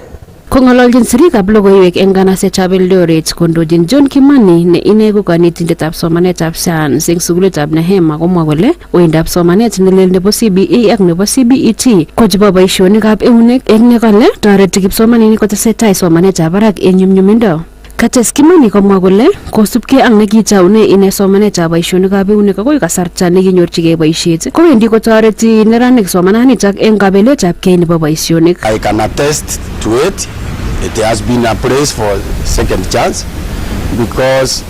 Kong'ololjin sirikab logoiwek eng kanasetab Eldoret kondojin John Kimani ne ine ko kanetindetab somanetab science eng sukulitab Nehema komwa kole oindab somanet nelel nebo CBE ak nebo CBET ko chebo boisionikab eunek eng nekale toreti kipsomaninik kotesetai somanetab barak eng nyumnyumindo. Kates Kimani komwa kole kosubkei ak nekitaune ine somanetab boisionikab eunek akoi kasarta nekinyorchigei boisiet kowendi kotoreti neranik somananitok eng kabeletabgei nebo boisionik. I can attest to it. It has been a praise for second chance because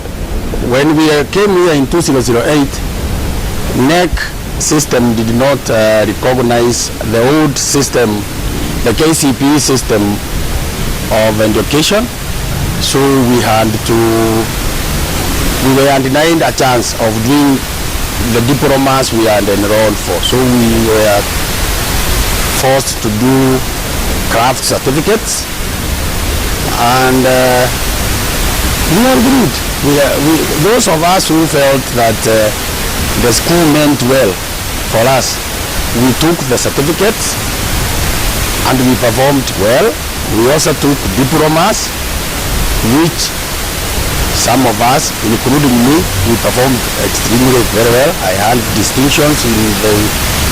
when we came here in 2008, NEC system did not recognize the old system, the KCPE system of education. So we were denied a chance of doing the diplomas we had enrolled for. So we were forced to do craft certificates, and we agreed. Those of us who felt that the school meant well for us, we took the certificates and we performed well. We also took diplomas, which some of us, including me, we performed extremely very well. I had distinctions in the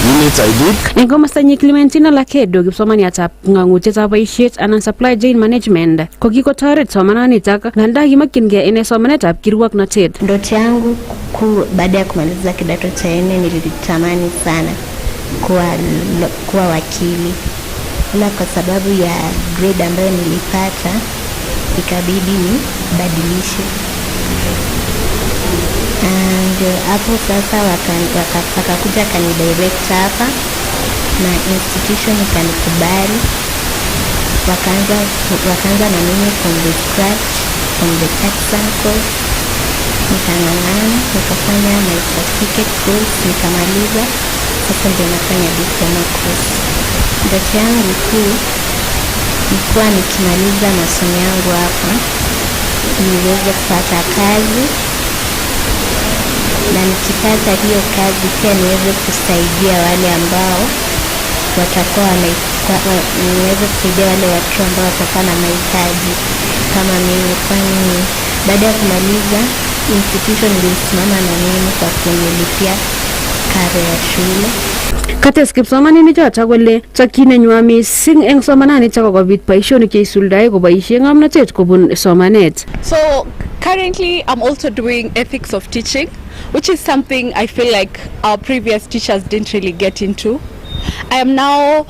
units I did. Eng komostanyi Clementina Lakedo kipsomaniatab ng'ang'utietab boisiet anan supply chain management ko kikotoret somananitak nganda kimakyingei ine somanetab kirwoknotet. Ndoto yangu baada ya kumaliza kidato cha 4 nilitamani sana kuwa wakili, ila kwa sababu ya grade ambayo nilipata ikabidi nibadilishe. And hapo sasa wakakuja kanidirect hapa na institution ikanikubali, wakaanza na mimi from the scratch, from the artisan course. Nikang'ang'ana, nikafanya my certificate course, nikamaliza. Sasa ndio nafanya diploma course. Ndoto yangu kuu nilikuwa nikimaliza masomo yangu hapa niweze kupata kazi, na nikipata hiyo kazi pia niweze kusaidia wale ambao watakuwa niweze kusaidia wale watu ambao watakuwa na mahitaji kama mimi, kwani baada ya kumaliza institution ilisimama na mimi kwa kunilipia karo ya shule. Kates kipsomaninik chotok kole tokyinenywa mising eng somananitok kokobit boisionik cheisuldae koboisie ng'omnotet kobun somanet. So currently I'm also doing ethics of teaching, which is something I feel like our previous teachers didn't really get into. I am now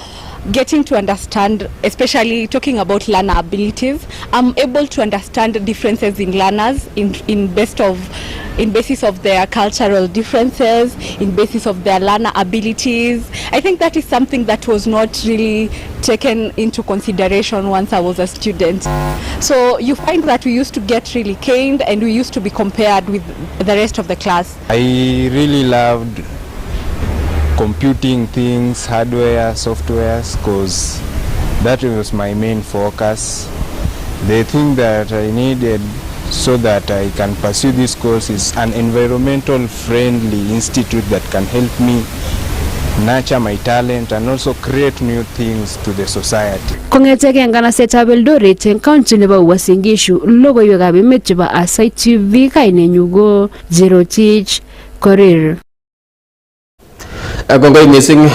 getting to understand, especially talking about learner abilities. I'm able to understand differences in learners in basis of their cultural differences, in basis of their learner abilities. I think that is something that was not really taken into consideration once I was a student. So you find that we used to get really caned and we used to be compared with the rest of the class. I really loved computing things, hardware, softwares, because that was my main focus. The thing that I needed so that I can pursue this course is an environmental friendly institute that can help me nurture my talent and also create new things to the society. Kong'eteke eng kanasetab Eldoret eng county nebo Uasin Gishu, logoiwekab emet chebo Aasai TV, kainenyu ko Jerotich Korir. Kongoi missing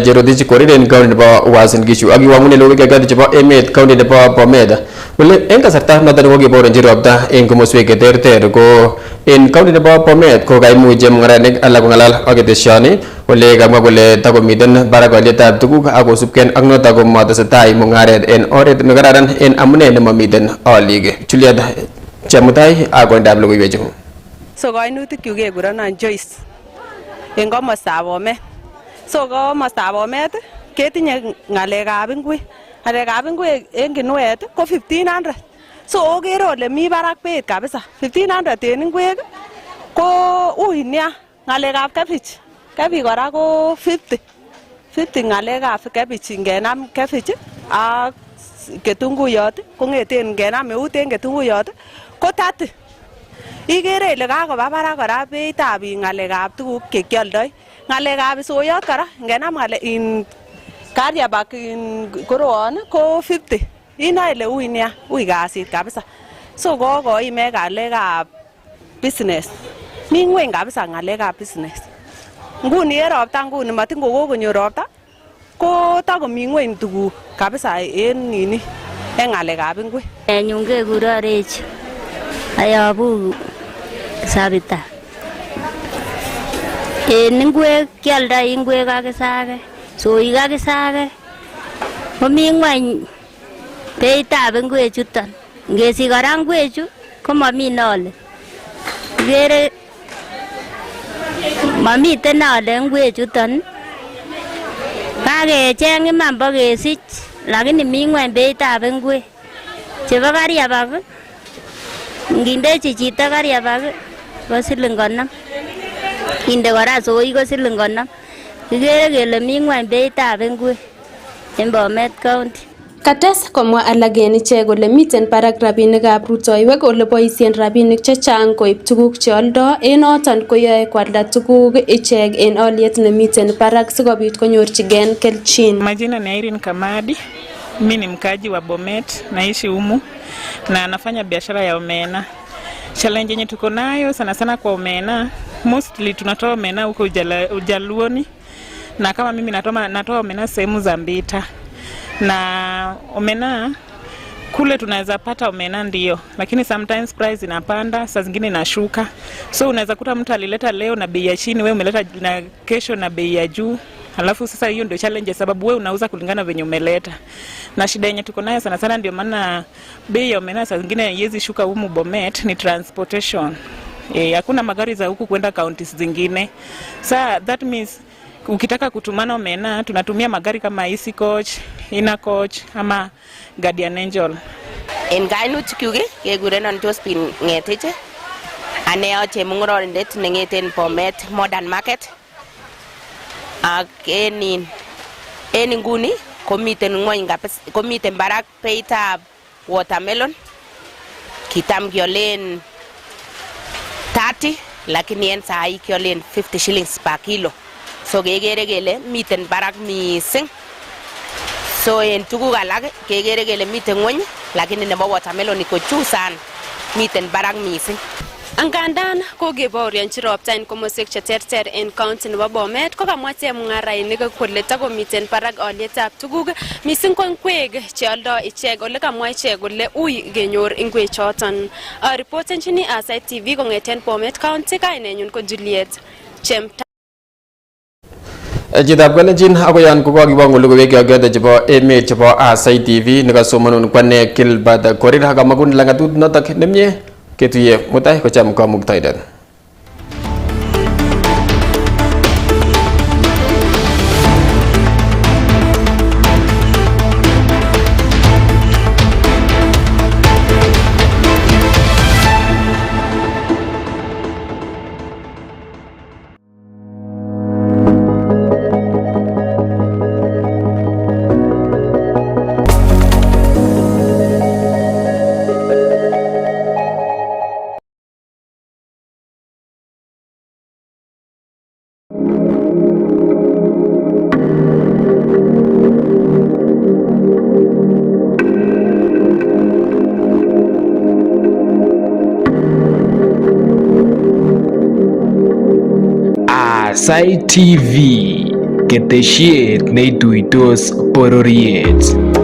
Jerotich Korir en county nebo Uasin Gishu ak iwangune logoiwek chebo emet county nebo Bomet. Wale en kasarta noton kokiborenji ropta en komoswek cheterter ko en county nebo Bomet ko kaimuch chemung'aranik alak kong'alal ak ketesioni ole kamwa kole takomiten barak alyetab tuguk ak kosubkei ak noton komatesetai mung'aret en oret nekararan en amune nemamiten olik. Juliet Chemutai ak koindab logoiwechu. So kainutikchu kekurenon Joyce en komostab Bomet. So komostab Bomet ketinye ng'alekab ingwek. Ng'alekab ingwek en kinuet ko 1500. So okere ole mi barak beit kabisa. 1500 en ingwek ko ui nia. Ng'alekab cabbage. Cabbage kora ko 50. 50 ng'alekab cabbage ngenam cabbage ak ketunguyot kong'eten ngenam eut en ketunguyot ko 30. Ikere ile kakoba barak kora beitab ng'alekab tuguk chekioldoi. Ng'alekab isoyot kora ngenam in Kariabak in koroon ko 50. Inoe ile ui nia, ui kasit kabisa. So kokoime ng'alekab business. Mi ngweny kabisa ng'alekab business. Nguni en ropta nguni matin kokonyor ropta ko takomi ngweny tuguk kabisa en nini en ng'alekab ingwek. Nyun kekuron Rach ayobu Sabita. En ingwek kialdoi ingwek ak isake, soik ak isake komi ngweny beitab ingwek chuton. Ngesich kora ingwechu komomi nole. Ikere mamiten nole ingwek chuton. Kakecheng iman bokesich lakini mi ngweny beitab ingwek. Chebo Kariabak ngindechi chito Kariabak ko siling 50. Inde kora soik ko siling 50. Kikere kele mi ngweny beitab ingwek en Bomet County. Kates komwa alak en ichek kole miten barak rabinikab rutoiwek ole boisien rabinik chechang koib tuguk cheoldo, en noton koyoe kwalda tuguk ichek en olyet nemiten barak sikobit konyorchigei kelchin. Majina ni Irene Kamadi. Mimi ni mkaji wa Bomet, naishi humu na nafanya biashara ya omena. Challenge yenye tuko nayo sana sana kwa omena, mostly tunatoa omena huko Ujaluoni, na kama mimi natoa omena sehemu za Mbita. Na omena kule tunaweza pata omena ndio, lakini sometimes price inapanda, saa zingine inashuka. So unaweza kuta mtu alileta leo na bei ya chini, wewe umeleta na kesho na bei ya juu. Alafu sasa hiyo ndio challenge sababu wewe unauza kulingana venye umeleta. Na shida yenye tuko nayo sana sana ndio maana bei ya omena saa zingine haiwezi shuka humu Bomet ni transportation. Hakuna magari za huku kwenda counties zingine. Sa that means ukitaka kutumana omena tunatumia magari kama Easy Coach, Ina Coach ama Guardian Angel. En kainutikchu kekurenon Josephine Ng'etich. Ane ache mung'ororindet neng'eten Bomet Modern Market. Ak en inguni komiten ngwony kabisa, komiten barak beitab watermelon. Kitam kiolen 30 lakini en sahi kiolen 50 shillings per kilo. So kekere kele miten barak mising. So en tuguk alak kekere kele miten ngwony lakini nebo watermelon iko juu sana, miten barak mising. Angandan kokebaorionchi ropta en komoswek cheterter en county nebo Bomet, kokamwa chemung'arainik kole takomiten barak olyetab tuguk mising ko ingwek cheoldo ichek, ole kamwa ichek kole ui kenyor ingwek choton. Reportenchini Aasai TV kong'eten Bomet County, kainenyun ko Juliet Chemta. Chitab kalenjin akoyan kokakiwangu logoiwek yote chebo emet chebo Aasai TV nekasomanun kwane Gilbert Korir akamakun langatut notok nemie ketuye mutai kocham kamuktaindet. Aasai TV, ketesiet neituitos bororiet.